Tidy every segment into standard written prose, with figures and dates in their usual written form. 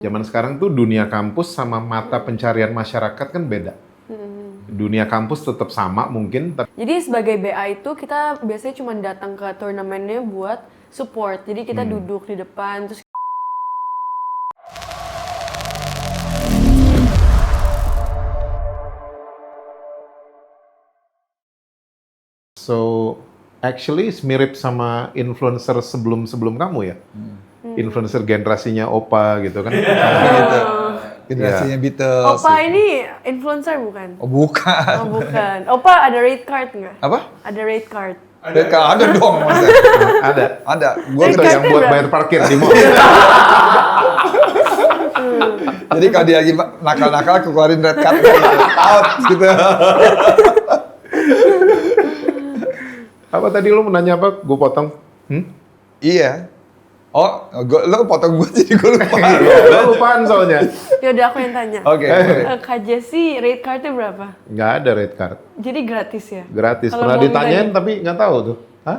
Zaman sekarang tuh dunia kampus sama mata pencarian masyarakat kan beda. Dunia kampus tetap sama mungkin, tapi Jadi sebagai BA itu kita biasanya cuma datang ke turnamennya buat support. Jadi kita duduk di depan terus so actually mirip sama influencer sebelum kamu ya. Influencer generasinya Opa gitu kan. Gitu. Generasinya Beatles. Opa ini influencer bukan? Oh bukan. Oh bukan. Opa ada rate card nggak? Apa? Ada rate card. Ada dong masa. Ada. Ada. Gua Itu Rate yang cardnya buat berapa? bayar parkir di mall. Jadi kalau dia lagi nakal-nakal keluarin red card gitu. Out gitu. Apa tadi lu mau nanya apa? Gue potong. Iya. Oh, lo potong gue jadi gue lupa. Lo lupaan soalnya. Yaudah aku yang tanya. Oke. Kak Jessie rate cardnya berapa? Nggak ada red card. Jadi gratis ya? Gratis. Kalau Pernah mau ditanyain minta- tapi nggak tahu tuh. Hah?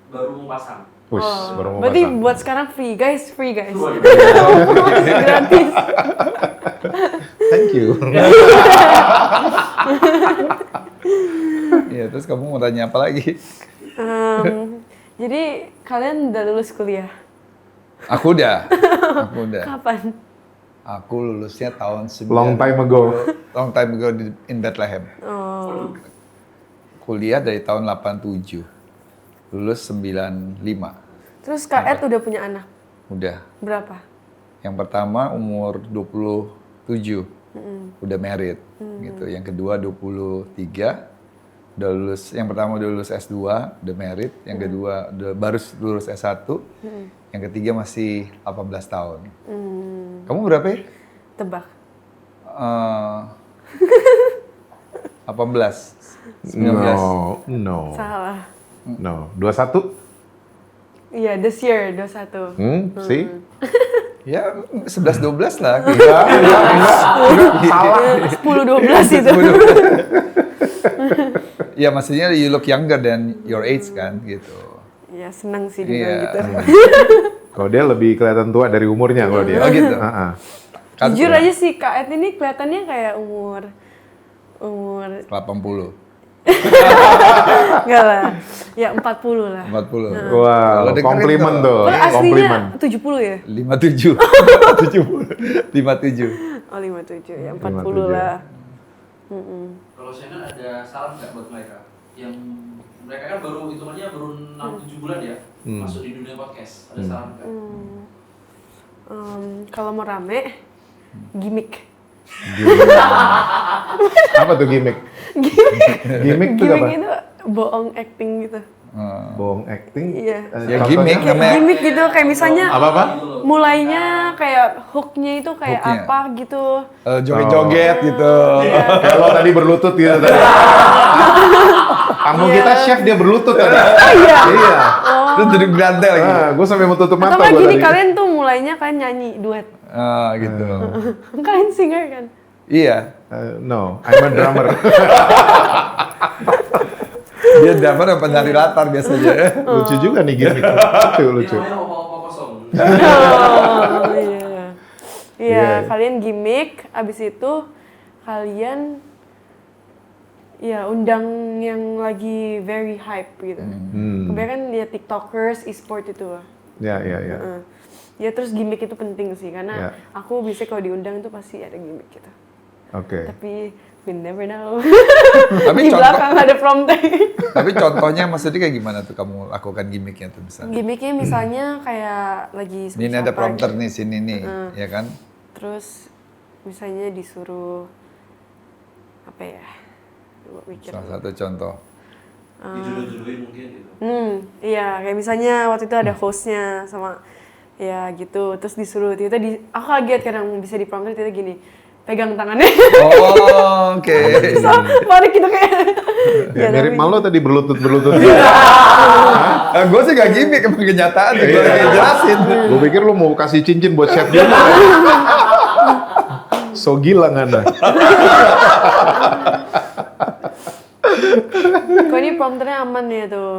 Baru mau pasang. Wih, baru mau Berarti pasang. buat sekarang free guys. Waduh. Gratis. Thank you. Iya, terus kamu mau tanya apa lagi? Jadi kalian udah lulus kuliah? Aku udah. Kapan? Aku lulusnya tahun 90. Long time ago. Long time ago in Bethlehem. Oh. Kuliah dari tahun 87. Lulus 95. Terus Kak Ed udah punya anak? Udah. Berapa? Yang pertama umur 27. Udah married gitu. Yang kedua 23. Udah lulus, yang pertama udah lulus S2, udah married. Yang kedua udah baru lulus S1. Yang ketiga masih 18 tahun. Kamu berapa ya? Tebak. 18. 19. No. Salah. No. 21? Iya, this year 21. See? Ya 11-12 lah. Enggak. Salah. 10-12 itu. Ya maksudnya you look younger than your age kan gitu. Iya, senang sih dibilang Iya. gitu. Kalau dia lebih kelihatan tua dari umurnya kalau dia. Oh gitu. Ah. Kan Jujur aja sih Kak Ed ini kelihatannya kayak umur 80, enggak lah. Ya 40 lah. 40. Wow, Kalau dengerin komplimen dong. tuh. Kalau Komplimen. aslinya 70 ya? 57. 57. Oh 57 ya 40 57. lah. Kalau Shannon ada saran nggak buat mereka? Yang mereka kan baru hitungannya baru 6-7 bulan ya masuk di dunia podcast. Ada saran nggak? Kalau mau rame, gimmick. Apa tuh gimmick? Gimmick tuh apa? Gimmick itu bohong acting gitu. Bohong acting? Iya. Ya Contohnya? gimmick namanya. Gimmick gitu kayak misalnya Apa-apa? mulainya kayak hooknya itu kayak Hooknya. apa gitu. Joget-joget gitu. Kayak lo tadi berlutut gitu tadi. Tamu kita chef dia berlutut tadi. Iya. Iya. Terus duduk berantai lagi. Gue sampai mau tutup mata Atau nggak gue gini tadi. kalian tuh mulainya kalian nyanyi duet. Gitu. Kalian singer kan? Iya. No, I'm a drummer. Dia drummer apa nyari latar biasanya. Lucu juga nih gimmick. Lucu. Dia namanya opa-opa kosong. Oh iya. Iya, Iya. kalian gimmick, abis itu kalian ya undang yang lagi very hype gitu. Kebanyakan ya TikTokers, e-sport itu. Ya. Ya terus gimmick itu penting sih karena Ya. aku bisa kalau diundang itu pasti ada gimmick gitu. Oke. Tapi we never know. Tapi Di contoh, belakang ada prompter. tapi contohnya maksudnya kayak gimana tuh kamu lakukan gimmicknya tuh misalnya? Gimmicknya misalnya kayak lagi Ini ada siapa prompter gitu. nih sini nih, ya kan? Terus misalnya disuruh apa ya? Coba pikir. Salah satu contoh. Dijodoh-jodohin mungkin gitu. Iya, kayak misalnya waktu itu ada hostnya sama ya gitu, terus disuruh tiba-tiba aku kaget kadang bisa di prompter tiba-tiba gini, pegang tangannya, Oh, oke. panik gitu kayak. Ya, mirip tapi- malu tadi berlutut. Gue sih gak gimmick, emang kenyataan. Gue lagi jelasin. Gue pikir lu mau kasih cincin buat chef dia. So gila ngana. Kok ini prompternya aman ya tuh?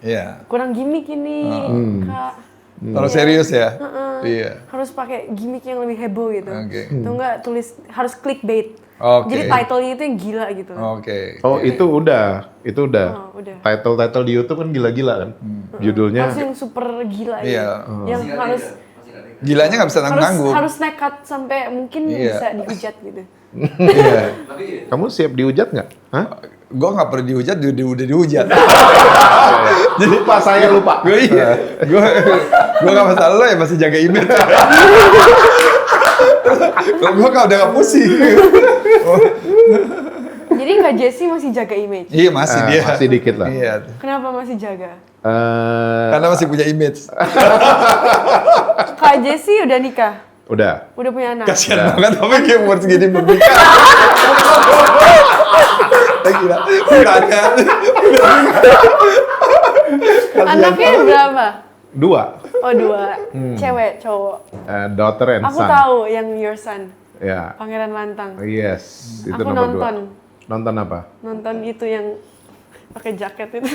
Iya. Kurang gimmick ini, Kak. Terlalu serius ya? Iya. Harus pakai gimmick yang lebih heboh gitu. Oke. Atau enggak tulis harus clickbait. Oke. Jadi title-nya itu yang gila gitu. Oke. Oh, itu udah. Oh, udah. Title-title di YouTube kan gila-gila kan. Judulnya Harus yang super gila Iya. gitu. Yang harus Gilanya nggak bisa nanggung-nanggung. harus nekat sampai mungkin Iya. bisa dihujat gitu. Iya. kamu siap dihujat nggak? Hah? Gue nggak perlu dihujat, udah dihujat. Lupa, saya lupa. Gue nggak masalah lo ya masih jaga image. Kalau gue udah nggak pusing. Jadi Kak Jessie masih jaga image. Iya masih dia. Masih dikit lah. Iya. Kenapa masih jaga? Karena masih punya image. Kak Jessie udah nikah? Udah. Udah punya anak? Kasian banget tapi kayak umur segini belum nikah. Gila. Tanya. Anaknya berapa? 2. Oh 2. Cewek, cowok. Daughter and Aku son. tahu yang your son. Ya. Pangeran Lantang. Yes. Itu Aku nomor nonton. 2. Nonton apa? Nonton itu yang pakai jaket itu.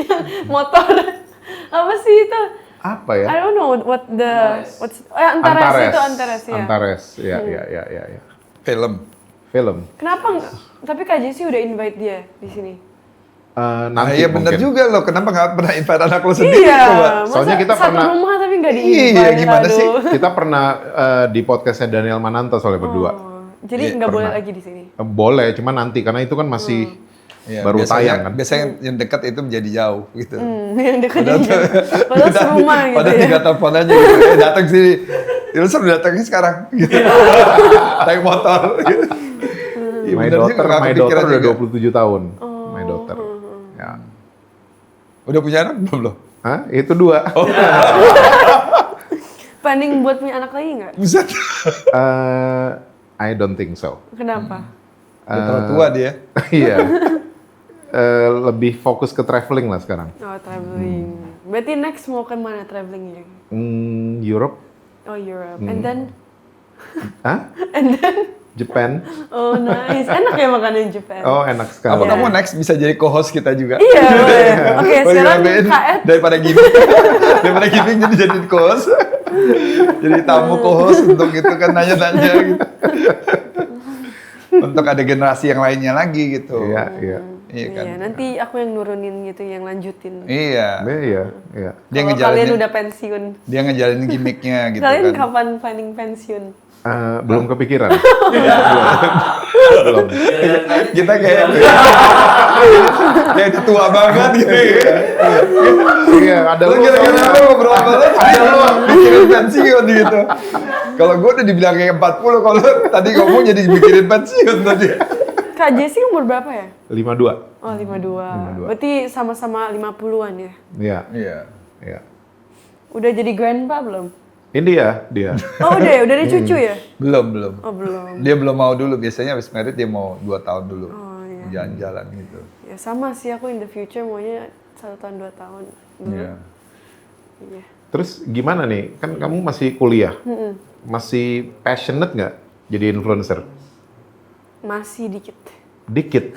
Yang motor. Apa sih itu? Apa ya? I don't know what the Antares itu Antares ya. Antares. Ya. Film. Film. Kenapa enggak? Tapi Kak Jessie udah invite dia di sini. Nanti Iya bener mungkin. juga loh. Kenapa nggak pernah invite anak lo sendiri? Iya. Coba. Soalnya Masa kita satu pernah- rumah tapi nggak di Iya, invite. gimana sih? Kita pernah di podcastnya Daniel Mananta soalnya berdua. Jadi Iya, nggak boleh pernah. lagi di sini. Boleh, cuma nanti karena itu kan masih Iya, baru biasanya- tayang kan. Biasanya yang dekat itu menjadi jauh gitu. Yang dekat aja. Padahal serumah gitu Padahal ya. 3 telepon aja gitu. Datang sini. Ya, lu suruh datangnya sekarang. Gitu. Naik motor. Gitu. Iya, My bener juga, daughter, nggak my kepikiran daughter udah juga. 27 tahun. My daughter. Ya. Udah punya anak belum? Hah? Itu 2. Planning buat punya anak lagi nggak? Buset. I don't think so. Kenapa? Udah terlalu tua dia. Iya. Lebih fokus ke traveling lah sekarang. Oh traveling. Berarti next mau ke mana travelingnya? Europe? Oh Europe. And then? Hah? And then? Japan? Oh nice. Enak ya makanan Japan. Oh enak sekali. Apa kamu next bisa jadi co-host kita juga? Iya boleh. Oke Oh, sekarang gimana, Ben? Kak Ed. Daripada giving jadi co-host. Jadi tamu co-host untuk itu kan nanya-nanya gitu. Untuk ada generasi yang lainnya lagi gitu. Iya, iya. Iya kan? Iya nanti aku yang nurunin gitu, yang lanjutin. Iya. Iya, iya. Dia Kalau kalian ngejalanin, udah pensiun. dia ngejalanin gimmicknya gitu Kalian kan. kapan planning pensiun? Belum kepikiran. Belum. Kita kayak udah tua banget gitu. Iya, ada Lu lu. kira-kira lu ngobrol banget, ada lu mikirin pensiun gitu. Kalau gue udah dibilang kayak 40, kalau tadi ngomong jadi mikirin pensiun tadi. Kak Jessie umur berapa ya? 52. Oh 52. Berarti sama-sama 50-an ya? Iya, Iya. iya. Udah jadi grandpa belum? Ini dia. Oh udah ya? Udah ada cucu ya? Belum. Oh belum. Dia belum mau dulu, biasanya habis married dia mau 2 tahun dulu. Oh iya. Jalan-jalan gitu. Ya sama sih aku in the future maunya 1 tahun 2 tahun. Dulu. Iya. Iya. Terus gimana nih? Kan kamu masih kuliah. Masih passionate nggak jadi influencer? Masih dikit. Dikit.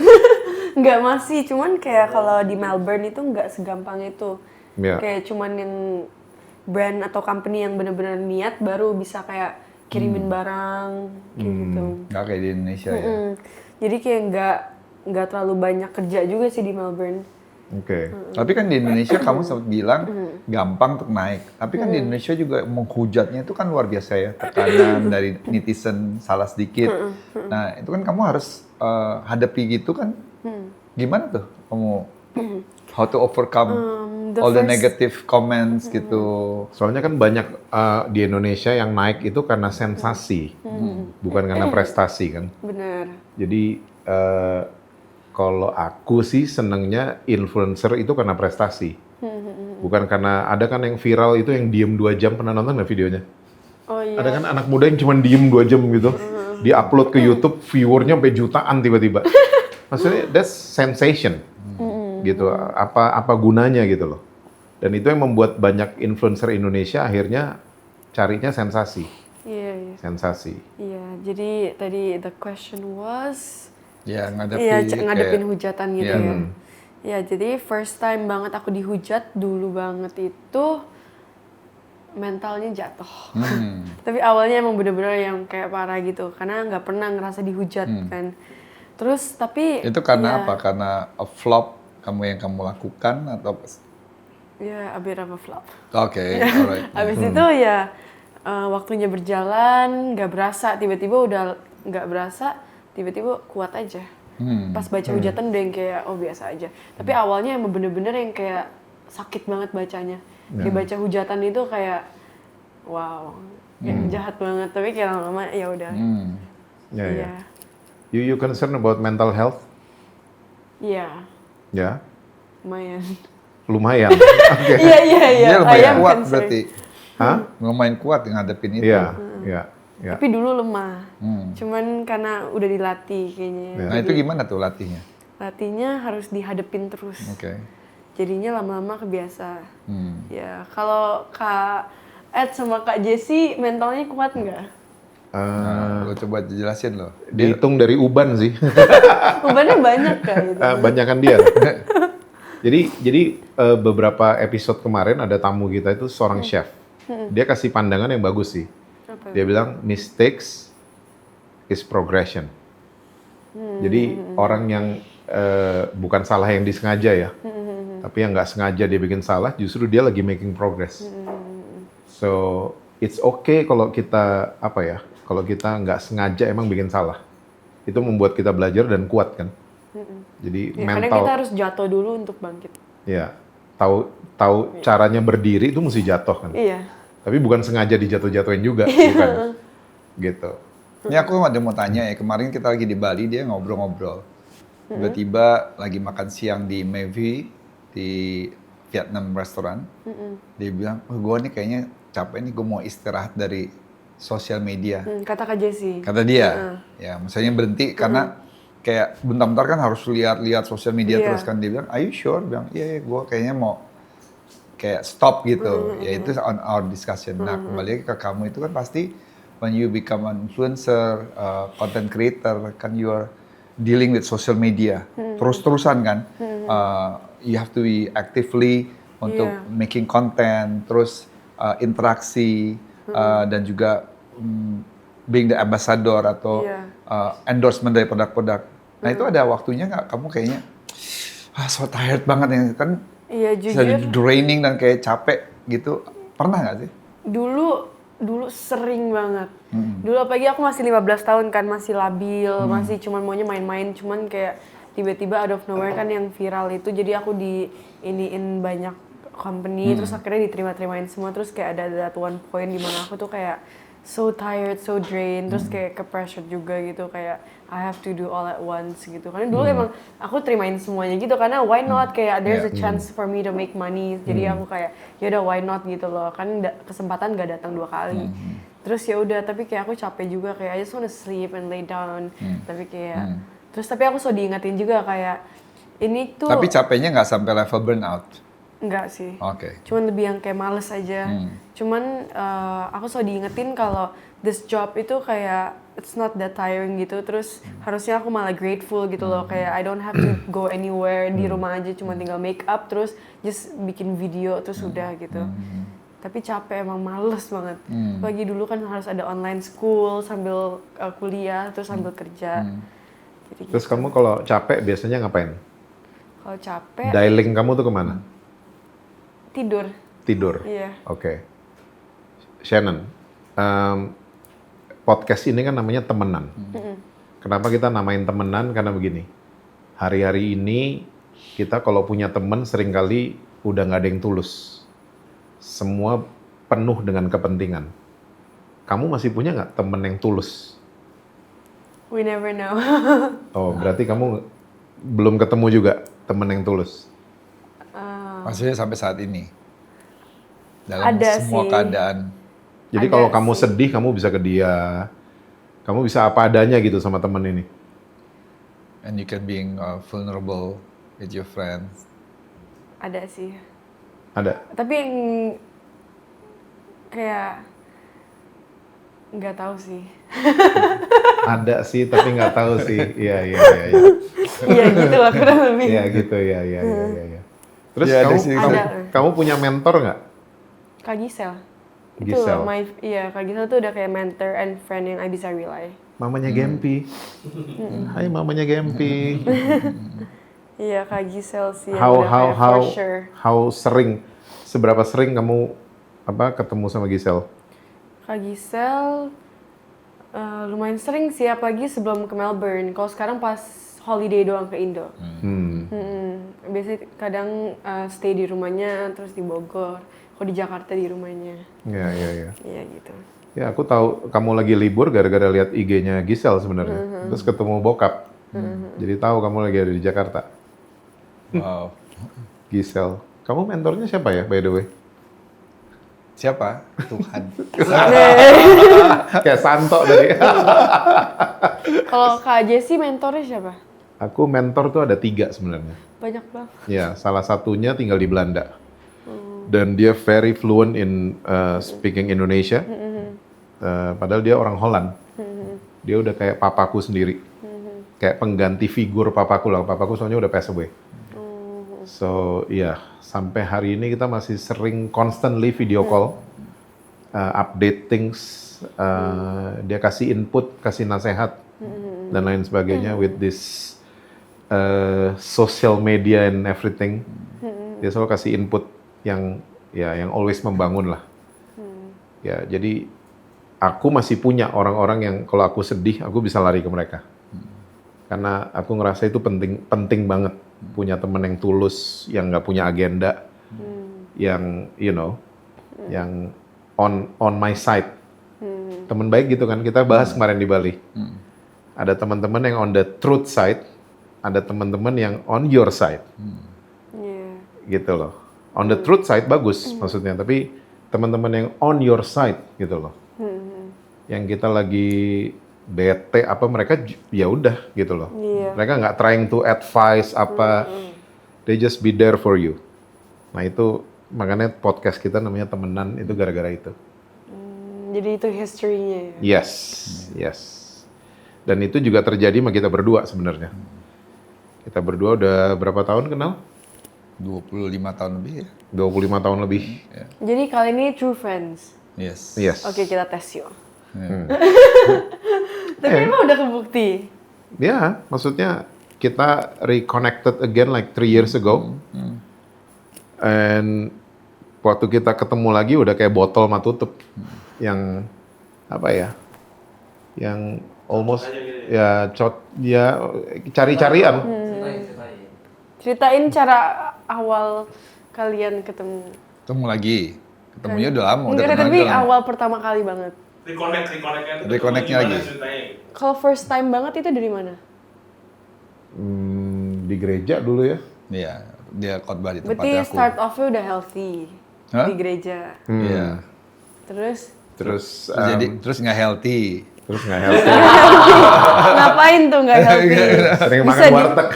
Nggak masih, cuman kayak kalau di Melbourne itu nggak segampang itu. Iya. Kayak cuman yang brand atau company yang benar-benar niat baru bisa kayak kirimin barang kayak gitu. Nggak kayak di Indonesia ya. Jadi kayak nggak terlalu banyak kerja juga sih di Melbourne. Oke. Tapi kan di Indonesia kamu sempat bilang gampang untuk naik. Tapi kan di Indonesia juga menghujatnya itu kan luar biasa ya. Tekanan dari netizen salah sedikit. Nah itu kan kamu harus hadapi gitu kan. Gimana tuh kamu how to overcome all the negative comments gitu. Soalnya kan banyak di Indonesia yang naik itu karena sensasi, bukan karena prestasi kan. Bener. Jadi kalau aku sih senengnya influencer itu karena prestasi, bukan karena ada kan yang viral itu yang diem 2 jam, pernah nonton nggak videonya? Oh iya. Ada kan anak muda yang cuma diem 2 jam gitu, di-upload ke YouTube, viewernya sampai jutaan tiba-tiba. Maksudnya that's sensation, gitu. Apa gunanya gitu loh. Dan itu yang membuat banyak influencer Indonesia akhirnya carinya sensasi, Iya. sensasi. Iya. Jadi tadi the question was. Ya ngadepin Iya, ngadepin hujatan gitu Iya. ya. Ya, jadi first time banget aku dihujat dulu banget itu mentalnya jatuh. Tapi awalnya emang bener-bener yang kayak parah gitu, karena nggak pernah ngerasa dihujat kan. Terus tapi Itu karena ya, apa? Karena a flop yang kamu lakukan atau? Ya, a bit of a flop. Oke, alright. Abis itu ya waktunya berjalan, nggak berasa, tiba-tiba udah nggak berasa, tiba-tiba kuat aja. Pas baca hujatan udah yang kayak oh biasa aja. Tapi awalnya emang bener-bener yang kayak sakit banget bacanya. Kayak baca hujatan itu kayak wow, kayak jahat banget. Tapi kayak lama-lama ya udah. Ya, Iya. ya. You concerned about mental health? Iya, Ya, lumayan. lumayan. Oke. Iya. Dia lumayan I am kuat concerned. berarti. Hah? Lumayan kuat ngadepin itu. Iya, iya, iya. Tapi dulu lemah. Cuman karena udah dilatih kayaknya. Nah itu gimana tuh latihnya? Latihnya harus dihadepin terus. Oke. Jadinya lama-lama kebiasa. Ya, kalau Kak Ed sama Kak Jessie mentalnya kuat nggak? Nah, lo coba jelasin loh. Dihitung dari uban sih. Bebannya banyak Kak gitu. Banyakan dia. Jadi beberapa episode kemarin ada tamu kita itu seorang chef. Dia kasih pandangan yang bagus sih. Apa? Dia bilang mistakes is progression. Jadi orang yang bukan salah yang disengaja ya, tapi yang nggak sengaja dia bikin salah, justru dia lagi making progress. So it's okay kalau kita kalau kita nggak sengaja emang bikin salah, itu membuat kita belajar dan kuat kan. Jadi Ya, kadang mental, kita harus jatuh dulu untuk bangkit. ya tahu caranya berdiri itu mesti jatuh kan. Iya. Tapi bukan sengaja dijatuh-jatuhin juga, bukan. Gitu. Ini aku ada mau tanya ya, kemarin kita lagi di Bali, dia ngobrol-ngobrol. Tiba-tiba lagi makan siang di Mevi, di Vietnam restoran. Dia bilang, gue nih kayaknya capek nih, gue mau istirahat dari sosial media. Kata Kak Jessie. Kata dia, ya misalnya berhenti karena kayak bentar-bentar kan harus lihat sosial media Iya. terus kan. Dia bilang, are you sure? Bilang, iya, gue kayaknya mau kayak stop gitu. Ya itu on our discussion. Nah kembali ke kamu itu kan pasti when you become an influencer, content creator, kan you are dealing with social media. Terus-terusan kan. You have to be actively untuk Iya. making content, terus interaksi, dan juga being the ambassador atau Iya. endorsement dari produk-produk. Nah itu ada waktunya nggak kamu kayaknya so tired banget ya kan? Iya, Bisa jujur. draining dan kayak capek gitu. Pernah nggak sih? Dulu sering banget. Dulu apalagi aku masih 15 tahun kan, masih labil, masih cuman maunya main-main, cuman kayak tiba-tiba out of nowhere kan yang viral itu, jadi aku iniin banyak company, terus akhirnya diterima-terimain semua, terus kayak ada that one point di mana aku tuh kayak so tired, so drained, terus kayak ke pressure juga gitu, kayak I have to do all at once gitu. Karena dulu emang aku terimain semuanya gitu, karena why not, kayak there's a chance for me to make money. Jadi aku kayak ya udah why not gitu loh, kan kesempatan gak datang 2 kali. Terus ya udah, tapi kayak aku capek juga, kayak I just wanna sleep and lay down. Tapi kayak tapi aku so diingetin juga kayak ini tuh Tapi capeknya nggak sampai level burnout. enggak sih. Oke. Cuman lebih yang kayak males aja. Cuman aku selalu diingetin kalau this job itu kayak it's not that tiring gitu. Terus harusnya aku malah grateful gitu loh. Kayak I don't have to go anywhere, di rumah aja cuma tinggal make up terus just bikin video terus udah gitu. Tapi capek, emang males banget. Lagi dulu kan harus ada online school sambil kuliah terus sambil kerja. Jadi Terus kamu kalau capek biasanya ngapain? kalau capek Dialing kamu tuh kemana? tidur. Tidur. Iya. Oke. Shannon, podcast ini kan namanya temenan. Kenapa kita namain temenan? Karena begini, hari-hari ini kita kalau punya temen seringkali udah nggak ada yang tulus. Semua penuh dengan kepentingan. Kamu masih punya nggak temen yang tulus? We never know. Oh, berarti kamu belum ketemu juga temen yang tulus? Maksudnya sampai saat ini. Dalam Ada semua sih. keadaan. Jadi Ada kalau kamu sih. sedih, kamu bisa ke dia. Kamu bisa apa adanya gitu sama temen ini. And you can being vulnerable with your friends. Ada sih. Ada? Tapi yang kayak nggak tahu sih. Ada sih, tapi nggak tahu sih. Iya. Iya gitu lah kurang lebih. Iya gitu, iya. Terus Iya, ada kamu, sih. kamu, Ada. kamu punya mentor nggak? Kak Gisel. Itu Giselle. Kak Giselle tuh udah kayak mentor and friend yang I bisa rely. Mamanya Gempi. Hai mamanya Gempi. Iya, Kak Giselle sih yang how udah how kayak how for sure. how seberapa sering kamu ketemu sama Giselle? Kak Giselle lumayan sering sih, apalagi sebelum ke Melbourne. Kalau sekarang pas holiday doang ke Indo. Biasanya kadang stay di rumahnya, terus di Bogor. Kalau di Jakarta di rumahnya. Iya. Iya gitu. Ya aku tahu kamu lagi libur gara-gara lihat IG-nya Giselle sebenarnya. Terus ketemu bokap. Jadi tahu kamu lagi ada di Jakarta. Wow. Giselle. Kamu mentornya siapa ya by the way? Siapa? Tuhan. Kayak Santo dari. Kalau Kak Jessie mentornya siapa? Aku mentor tuh ada 3 sebenarnya. Banyak banget. Ya, salah satunya tinggal di Belanda. Dan dia very fluent in speaking Indonesia. Padahal dia orang Holland. Dia udah kayak papaku sendiri. Kayak pengganti figur papaku lah. Papaku soalnya udah pass away. So, iya. Sampai hari ini kita masih sering constantly video call. Update things. Dia kasih input, kasih nasihat. Dan lain sebagainya with this social media and everything. Dia selalu kasih input yang always membangun lah. Ya, jadi aku masih punya orang-orang yang kalau aku sedih, aku bisa lari ke mereka. Karena aku ngerasa itu penting banget punya teman yang tulus, yang nggak punya agenda, yang yang on my side. Teman baik gitu kan, kita bahas kemarin di Bali. Ada teman-teman yang on the truth side, ada teman-teman yang on your side. Gitu loh. On the truth side bagus maksudnya, tapi teman-teman yang on your side gitu loh. Yang kita lagi bete apa mereka ya udah gitu loh. Mereka nggak trying to advise apa. They just be there for you. Nah itu makanya podcast kita namanya Temenan itu gara-gara itu. Jadi itu history-nya ya? Yes. Dan itu juga terjadi sama kita berdua sebenarnya. Kita berdua udah berapa tahun kenal? 25 tahun lebih ya. 25 tahun lebih. Jadi kali ini true friends? Yes. Oke, kita tes yuk. Tapi emang udah kebukti? Ya, maksudnya kita reconnected again like 3 years ago. And waktu kita ketemu lagi udah kayak botol mah tutup. Yang apa ya? Yang almost ya cari-carian. Ceritain cara awal kalian ketemu. Ketemu lagi. Ketemunya udah lama, udah Enggak, kenal tapi udah lama. awal pertama kali banget. Reconnect-nya lagi. Kalau first time banget itu dari mana? Di gereja dulu ya. Iya, dia khotbah di tempat Berarti aku. start off-nya udah healthy Hah? di gereja. Iya. Terus Terus Terus nggak healthy. terus nggak healthy. ngapain tuh nggak healthy? Sering Bisa makan warteg.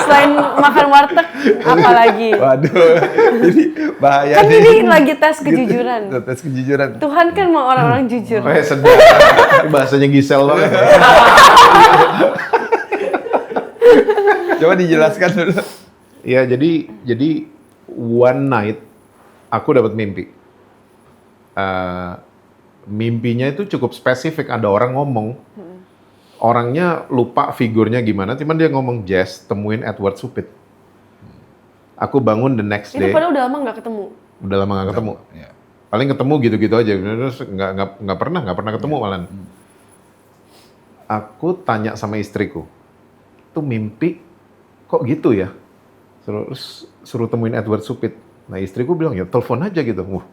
Selain makan warteg, apa lagi? Waduh, jadi bahaya Kan nih. ini lagi tes kejujuran. Tes kejujuran. Tuhan kan mau orang-orang jujur. Sedap. Ini bahasanya Giselle banget. Coba dijelaskan dulu. Ya jadi one night aku dapat mimpi. Mimpinya itu cukup spesifik. Ada orang ngomong, orangnya lupa figurnya gimana, cuman dia ngomong Jess, temuin Edward Supit. Aku bangun the next Itu day. padahal udah lama nggak ketemu. Udah lama nggak ketemu. Iya. Paling ketemu gitu-gitu aja. Terus nggak pernah ketemu malahan. Aku tanya sama istriku, itu mimpi kok gitu ya? Suruh temuin Edward Supit. Nah istriku bilang ya telepon aja gitu.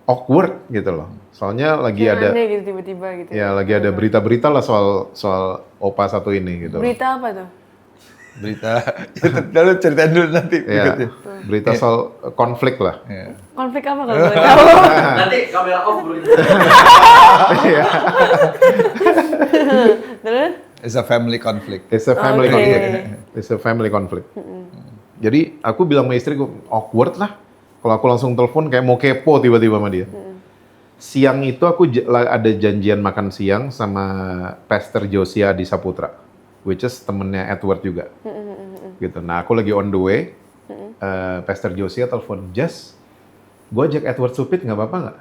Awkward gitu loh. Soalnya lagi Kayak ada aneh gitu tiba-tiba gitu. ya lagi ada berita-berita lah soal opa satu ini gitu. Berita apa tuh? Berita. Lalu ceritain dulu nanti. Ya, berikutnya. berita soal konflik lah. Iya. Konflik apa kalau boleh tahu? Nanti kamera off bro. Terus? It's a family conflict. It's a family Oke. conflict. It's a family conflict. Jadi aku bilang sama istriku, awkward lah. Kalau aku langsung telepon kayak mau kepo tiba-tiba sama dia. Siang itu aku ada janjian makan siang sama Pastor Josia di Saputra, which is temennya Edward juga. Gitu. Nah aku lagi on the way, Pastor Josia telepon, Jess, Gue ajak Edward Supit nggak apa-apa nggak?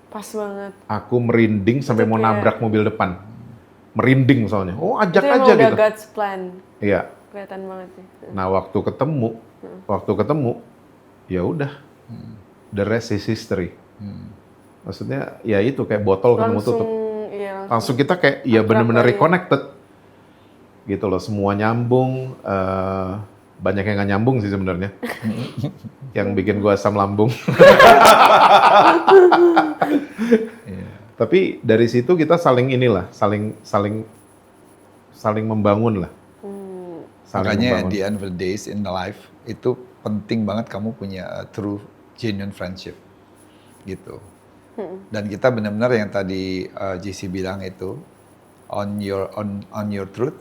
Pas banget. Aku merinding sampai Itu mau kayak- nabrak mobil depan. Merinding soalnya. Oh ajak Itu emang aja udah gitu. God's plan. Iya. Kelihatan banget sih. Nah waktu ketemu, ya udah. The rest is history. Maksudnya ya itu kayak botol ketemu tutup. Iya, Langsung kita kayak ya Akrab bener-bener aja. reconnected. Gitu loh, semua nyambung. Banyak yang nggak nyambung sih sebenarnya. Yang bikin gua asam lambung. Tapi dari situ kita saling membangun lah. Saling Makanya at membangun. the end of the days in the life itu penting banget kamu punya a true genuine friendship gitu. Dan kita benar-benar yang tadi JC bilang itu on your truth.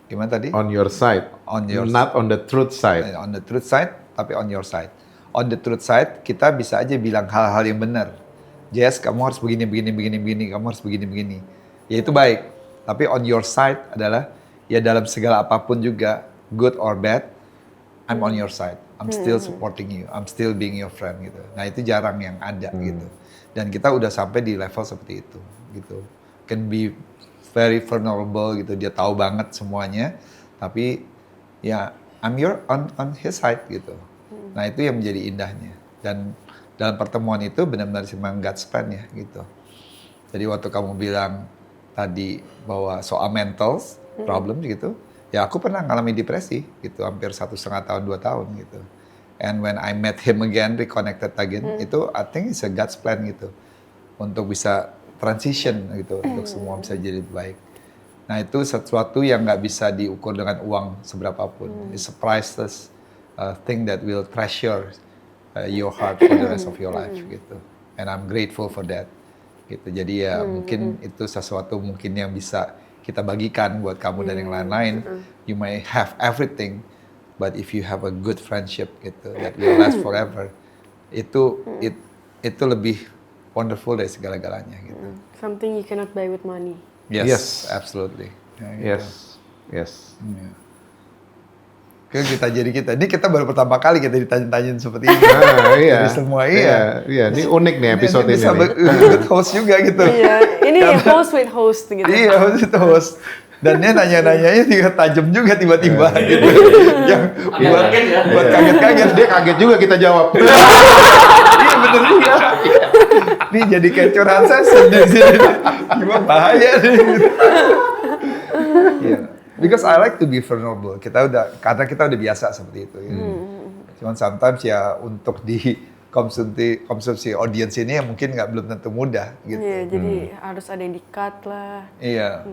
Gimana tadi? On your side, On your not on the truth side. On the truth side, tapi on your side. On the truth side, kita bisa aja bilang hal-hal yang benar. Jess, kamu harus begini, kamu harus begini. Ya itu baik. Tapi on your side adalah, ya dalam segala apapun juga, good or bad, I'm on your side. I'm still supporting you. I'm still being your friend gitu. Nah itu jarang yang ada gitu. Dan kita udah sampai di level seperti itu gitu. Can be very vulnerable gitu. Dia tahu banget semuanya. Tapi ya I'm on his side gitu. Nah itu yang menjadi indahnya. Dan dalam pertemuan itu benar-benar memang God's plan ya gitu. Jadi waktu kamu bilang tadi bahwa soal mental problem gitu, ya aku pernah ngalami depresi gitu, hampir 1,5 tahun, 2 tahun gitu. And when I met him again, reconnected again, itu I think it's a God's plan gitu. Untuk bisa transition gitu, untuk semua bisa jadi lebih baik. Nah itu sesuatu yang nggak bisa diukur dengan uang seberapapun. It's a priceless thing that will treasure your heart for the rest of your life gitu. And I'm grateful for that. Gitu. Jadi ya mungkin itu sesuatu mungkin yang bisa kita bagikan buat kamu dan yang lain-lain. You may have everything, but if you have a good friendship gitu that will last forever, itu lebih wonderful dari segala-galanya gitu. Something you cannot buy with money. Yes. Absolutely. Ya, gitu. Yes. Iya. Ini kita baru pertama kali kita ditanya-tanyain seperti ini. Nah, iya. Jadi semua iya. Iya, ini unik nih episode ini. Bisa nih. good host juga gitu. Iya, ini host with host gitu. Iya, host itu host. Dan dia nanya-nanyanya juga tajam juga tiba-tiba gitu. Yang buat Kaget ya. buat kaget-kaget. Dia kaget juga kita jawab. Iya bener juga. Nih jadi kayak curhat session di sini. Gimana bahaya nih. Iya. Because I like to be vulnerable. Karena kita udah biasa seperti itu. Ya. Cuman sometimes ya untuk di konsumsi audiens ini yang mungkin belum tentu mudah gitu. Iya, jadi harus ada yang di-cut lah. Iya.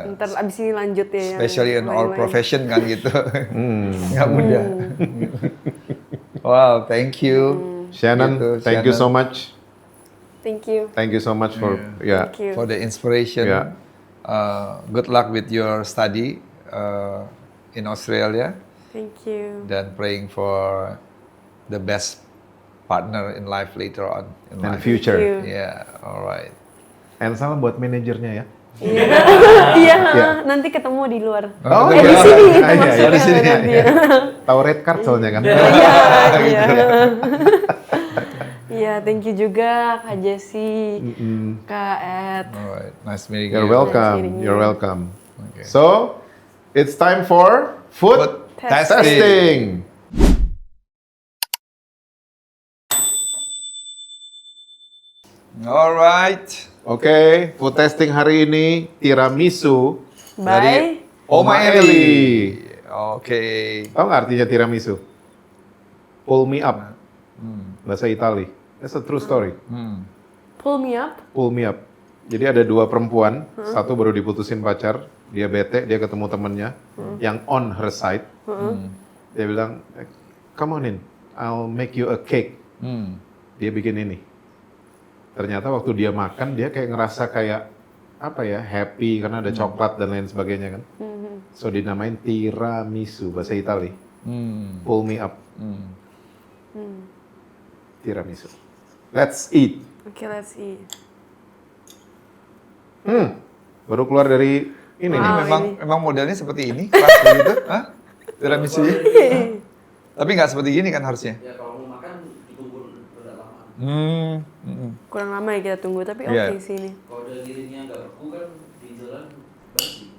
Ntar abis ini lanjut ya. Especially in yang our lain-lain. profession kan gitu. Nggak mudah. Wow, thank you. Shannon, Gitu, thank you so Shannon, much. Thank you. Thank you so much for Thank you. for the inspiration. Yeah. Good luck with your study in Australia. Thank you. Dan praying for the best partner in life later on in and life. future. Thank you. Yeah, alright. And salam buat manajernya ya. Iya, nanti ketemu di luar. Oh, di sini itu iya, maksudnya di sini. nanti. Tahu red card soalnya kan. Iya. Iya, thank you juga Kak Jessie, Kak Ed. Alright, nice meeting You're you. welcome. Nice meeting You're you. welcome. Okay. So, it's time for food Food testing. Alright. Oke, food testing hari ini tiramisu Bye. Oma Eli. Oke. Tahu nggak artinya tiramisu? Pull me up. Bahasa Itali. That's a true story. Pull me up. Pull me up. Jadi ada dua perempuan, satu baru diputusin pacar, dia bete, dia ketemu temennya yang on her side. Dia bilang, come on in, I'll make you a cake. Dia bikin ini. Ternyata waktu dia makan, dia kayak ngerasa kayak apa ya, happy karena ada coklat dan lain sebagainya kan. So dinamain tiramisu bahasa Itali. Pull me up. Tiramisu. Let's eat. Okay, let's eat. Baru keluar dari ini Ini nih. memang modelnya seperti ini, keras begitu. Hah? Tiramisu. Tapi nggak seperti gini kan harusnya. Ya kalau mau makan ditunggu rada lama. Kurang lama ya kita tunggu, tapi oke Iya. sih ini. Kalau dagingnya nggak beku kan di jalan basi.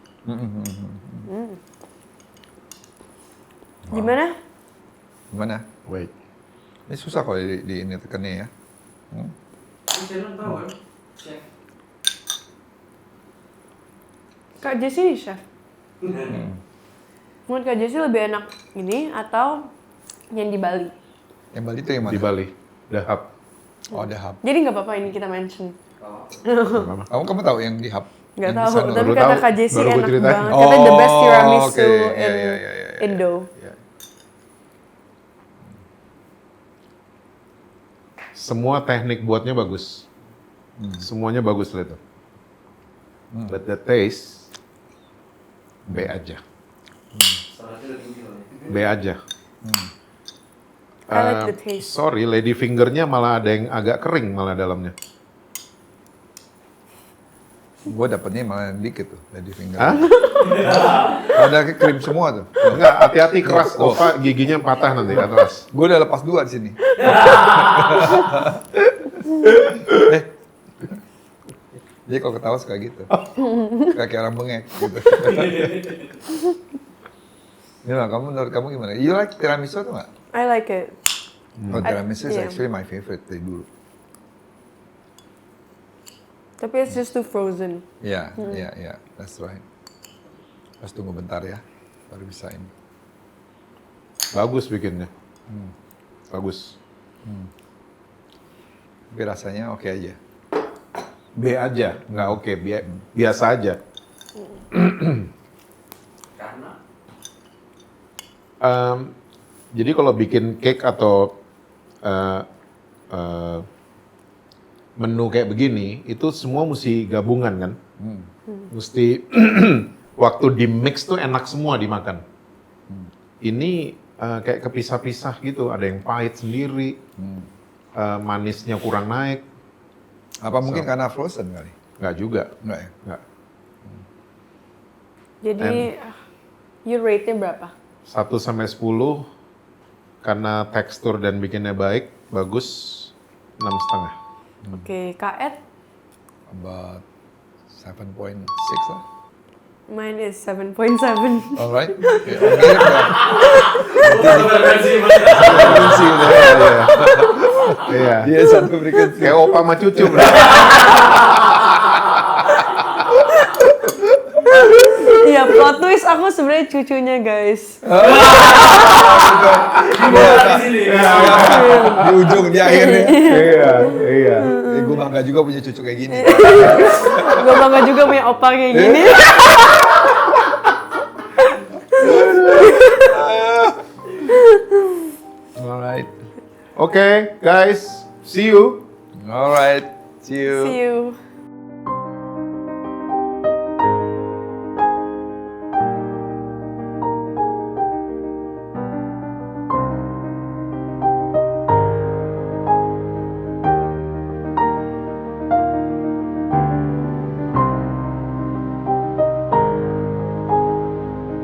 Gimana? Gimana? Wait. Ini susah kalau di ini tekannya ya. Tapi Shannon tahu kan, chef. Kak Jessie nih chef. Menurut Kak Jessie lebih enak ini atau yang di Bali? Yang Bali itu yang mana? Di Bali, The Hub. Oh, ada hub. Jadi nggak apa-apa ini kita mention. Kamu tahu yang di hub? Nggak Yang di tahu, sana? tapi Baru kata tahu, Kak Jessie baru gue enak ceritain. banget. Katanya the best Oh, tiramisu oke. Iya, in iya. Indo. Semua teknik buatnya bagus. Semuanya bagus lah itu. But the taste, B aja. Salahnya udah tinggi lah. B aja. I like the taste. Sorry, lady fingernya malah ada yang agak kering malah dalamnya. Gue dapetnya malah dikit tuh, lady finger. Hah? Ada krim semua tuh. Enggak, hati-hati keras. Opa giginya patah nanti atas. Gue udah lepas 2 di sini. Jadi kalau ketawa suka gitu. Kayak orang bengek gitu. Gimana, menurut kamu gimana? You like tiramisu atau nggak? I like it. Oh, tiramisu is yeah. actually my favorite dari dulu. Tapi it's just too frozen. Iya, iya, that's right. Harus tunggu bentar ya, baru bisa ini. Bagus bikinnya. Bagus. Tapi rasanya oke aja. B aja, nggak oke. Biasa aja. Karena Jadi kalau bikin cake atau menu kayak begini, itu semua mesti gabungan kan? Mesti waktu di mix tuh enak semua dimakan. Ini kayak kepisah-pisah gitu, ada yang pahit sendiri, manisnya kurang naik, Apa mungkin karena frozen kali? nggak juga, Enggak ya? nggak. Jadi you rate-nya berapa? 1-10 karena tekstur dan bikinnya baik, bagus, 6,5. Oke, Kak Ed, About 7.6 lah. mine is 7.7. Alright. Okay. Mirip ya. frekuensi Iya. Dia satu frekuensi. Kayak opa sama cucu. Bro. Iya, plot twist aku sebenarnya cucunya guys. di sini. Di ujung, di akhirnya. Iya, iya. Gue bangga juga punya cucu kayak gini. Gue bangga juga punya opa kayak gini. Alright. Oke, guys, see you. Alright. See you. See you.